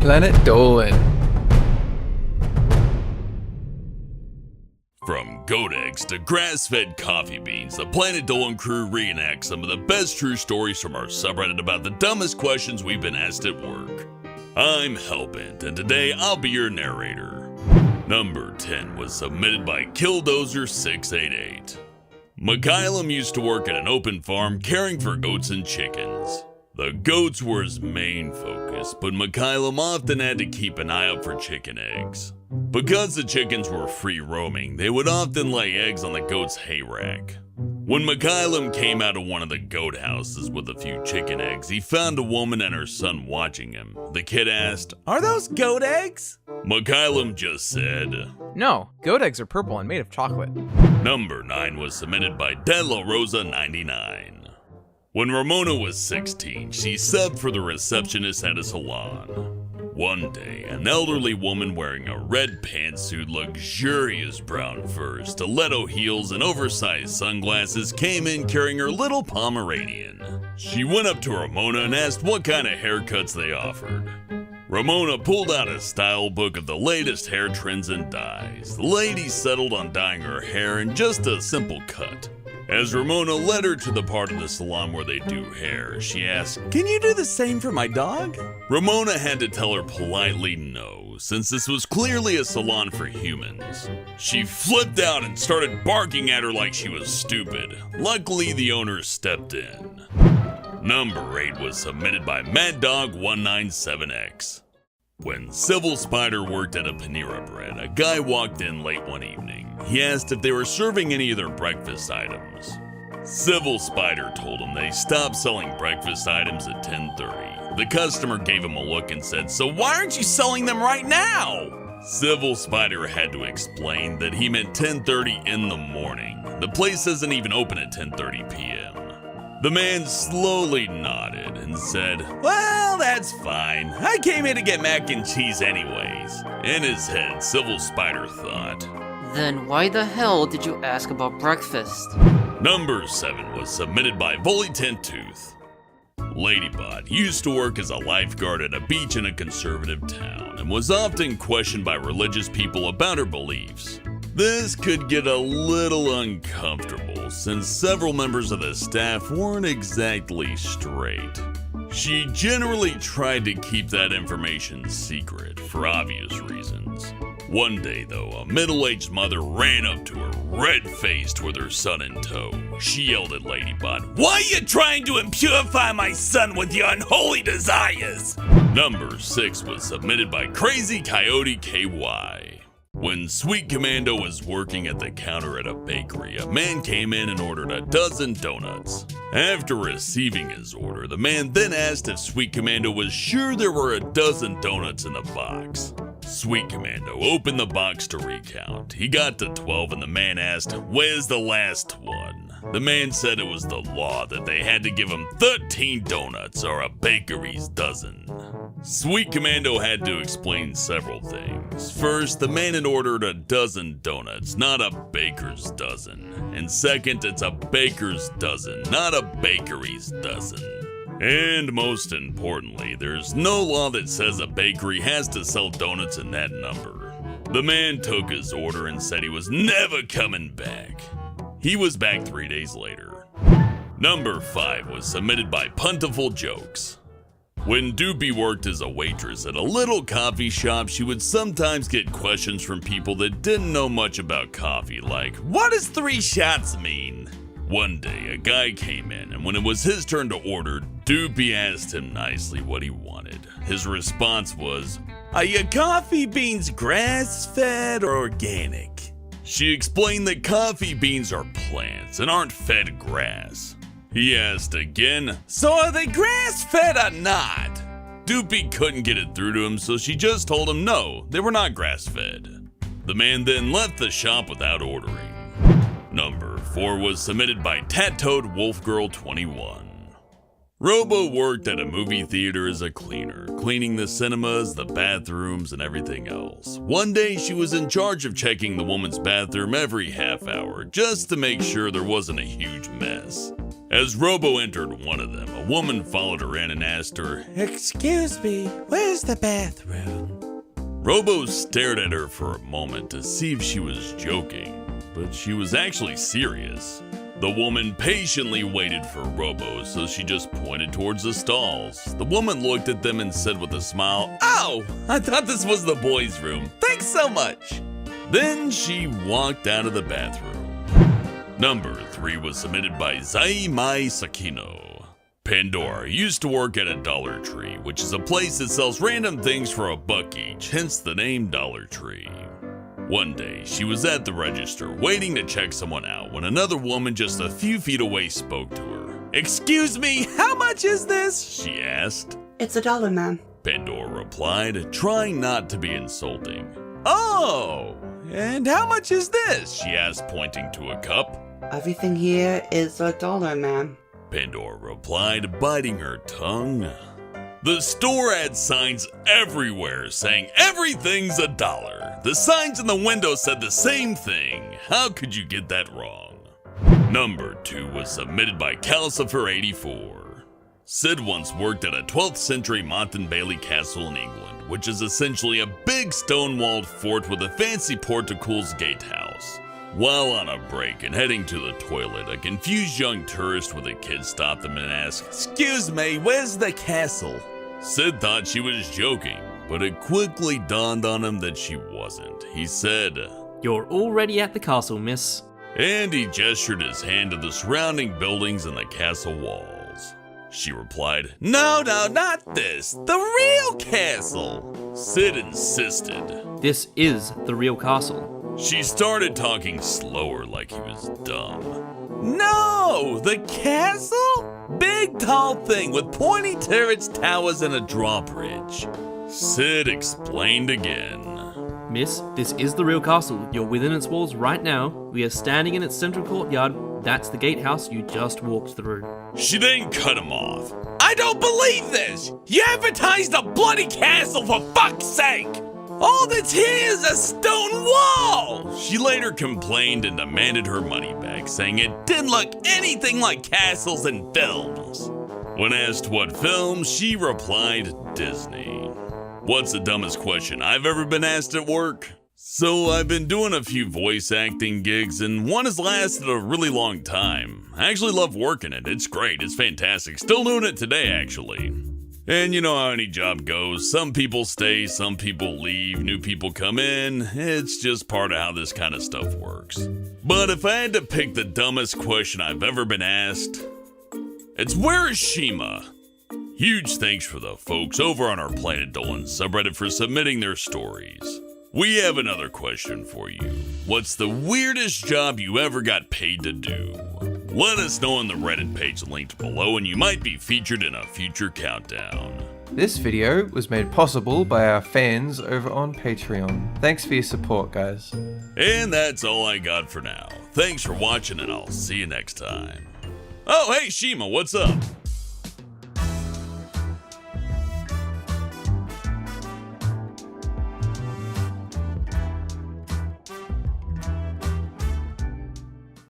Planet Dolan. From goat eggs to grass-fed coffee beans, the Planet Dolan crew reenacts some of the best true stories from our subreddit about the dumbest questions we've been asked at work. I'm Hellbent, and today I'll be your narrator. Number 10 was submitted by Killdozer688. Mikhailum used to work at an open farm caring for goats and chickens. The goats were his main focus, but Mikhailum often had to keep an eye out for chicken eggs. Because the chickens were free roaming, they would often lay eggs on the goat's hay rack. When Mikhailum came out of one of the goat houses with a few chicken eggs, he found a woman and her son watching him. The kid asked, "Are those goat eggs?" Mikhailum just said, No, goat eggs are purple and made of chocolate. Number 9 was submitted by Della Rosa 99. When Ramona was 16, she subbed for the receptionist at a salon. One day, an elderly woman wearing a red pantsuit, luxurious brown fur, stiletto heels, and oversized sunglasses came in carrying her little Pomeranian. She went up to Ramona and asked what kind of haircuts they offered. Ramona pulled out a style book of the latest hair trends and dyes. The lady settled on dyeing her hair in just a simple cut. As Ramona led her to the part of the salon where they do hair, she asked, "Can you do the same for my dog?" Ramona had to tell her politely no, since this was clearly a salon for humans. She flipped out and started barking at her like she was stupid. Luckily, the owner stepped in. Number 8 was submitted by MadDog197X. When Civil Spider worked at a Panera Bread, a guy walked in late one evening. He asked if they were serving any of their breakfast items. Civil Spider told him they stopped selling breakfast items at 10:30. The customer gave him a look and said, "So why aren't you selling them right now?" Civil Spider had to explain that he meant 10:30 in the morning. The place isn't even open at 10:30 p.m. The man slowly nodded and said, "Well, that's fine. I came here to get mac and cheese anyways." In his head, Civil Spider thought, Then why the hell did you ask about breakfast? Number 7 was submitted by Volley10tooth. Ladybot used to work as a lifeguard at a beach in a conservative town and was often questioned by religious people about her beliefs. This could get a little uncomfortable since several members of the staff weren't exactly straight. She generally tried to keep that information secret for obvious reasons. One day, though, a middle-aged mother ran up to her, red-faced with her son in tow. She yelled at Ladybot, "Why are you trying to impurify my son with your unholy desires?" Number 6 was submitted by Crazy Coyote KY. When Sweet Commando was working at the counter at a bakery, a man came in and ordered a dozen donuts. After receiving his order, the man then asked if Sweet Commando was sure there were a dozen donuts in the box. Sweet Commando opened the box to recount. He got to 12 and the man asked, "Where's the last one?" The man said it was the law that they had to give him 13 donuts or a bakery's dozen. Sweet Commando had to explain several things. First, the man had ordered a dozen donuts, not a baker's dozen. And second, it's a baker's dozen, not a bakery's dozen. And most importantly, there's no law that says a bakery has to sell donuts in that number. The man took his order and said he was never coming back. He was back 3 days later. Number 5 was submitted by Puntiful Jokes. When Doopy worked as a waitress at a little coffee shop, she would sometimes get questions from people that didn't know much about coffee, like, "What does 3 shots mean?" One day, a guy came in, and when it was his turn to order, Doopy asked him nicely what he wanted. His response was, "Are your coffee beans grass-fed or organic?" She explained that coffee beans are plants and aren't fed grass. He asked again, "So are they grass-fed or not?" Doopy couldn't get it through to him, so she just told him no, they were not grass-fed. The man then left the shop without ordering. Number 4 was submitted by Tattoed Wolfgirl 21. Robo worked at a movie theater as a cleaner, cleaning the cinemas, the bathrooms, and everything else. One day, she was in charge of checking the woman's bathroom every half hour, just to make sure there wasn't a huge mess. As Robo entered one of them, a woman followed her in and asked her, "Excuse me, where's the bathroom?" Robo stared at her for a moment to see if she was joking, but she was actually serious. The woman patiently waited for Robo, so she just pointed towards the stalls. The woman looked at them and said with a smile, "Oh, I thought this was the boys' room. Thanks so much." Then she walked out of the bathroom. Number 3 was submitted by Zaimai Sakino. Pandora used to work at a Dollar Tree, which is a place that sells random things for $1 each, hence the name Dollar Tree. One day, she was at the register waiting to check someone out when another woman just a few feet away spoke to her. "Excuse me, how much is this?" she asked. It's $1, ma'am. Pandora replied, trying not to be insulting. "Oh, and how much is this?" she asked, pointing to a cup. Everything here is $1, ma'am. Pandora replied, biting her tongue. The store had signs everywhere saying everything's $1. The signs in the window said the same thing. How could you get that wrong? Number 2 was submitted by Calcifer84. Sid once worked at a 12th century Monton Bailey castle in England, which is essentially a big stone-walled fort with a fancy porticles gatehouse. While on a break and heading to the toilet, a confused young tourist with a kid stopped him and asked, "Excuse me, where's the castle?" Sid thought she was joking, but it quickly dawned on him that she wasn't. He said, You're already at the castle, miss. and he gestured his hand to the surrounding buildings and the castle walls. She replied, "No, not this. The real castle." Sid insisted. This is the real castle. She started talking slower like he was dumb. "No, the castle? Big tall thing with pointy turrets, towers, and a drawbridge." Sid explained again. Miss, this is the real castle. You're within its walls right now. We are standing in its central courtyard. That's the gatehouse you just walked through. She then cut him off. "I don't believe this! You advertised a bloody castle, for fuck's sake! All that's here is a stone wall!" She later complained and demanded her money back, saying it didn't look anything like castles in films. When asked what films, she replied, "Disney." What's the dumbest question I've ever been asked at work? So I've been doing a few voice acting gigs, and one has lasted a really long time. I actually love working it. It's great. It's fantastic. Still doing it today, actually. And you know how any job goes. Some people stay, some people leave, new people come in. It's just part of how this kind of stuff works. But if I had to pick the dumbest question I've ever been asked, it's where is Shima? Huge thanks for the folks over on our Planet Dolan subreddit for submitting their stories. We have another question for you. What's the weirdest job you ever got paid to do? Let us know on the Reddit page linked below and you might be featured in a future countdown. This video was made possible by our fans over on Patreon. Thanks for your support, guys. And that's all I got for now. Thanks for watching and I'll see you next time. Oh, hey Shima, what's up?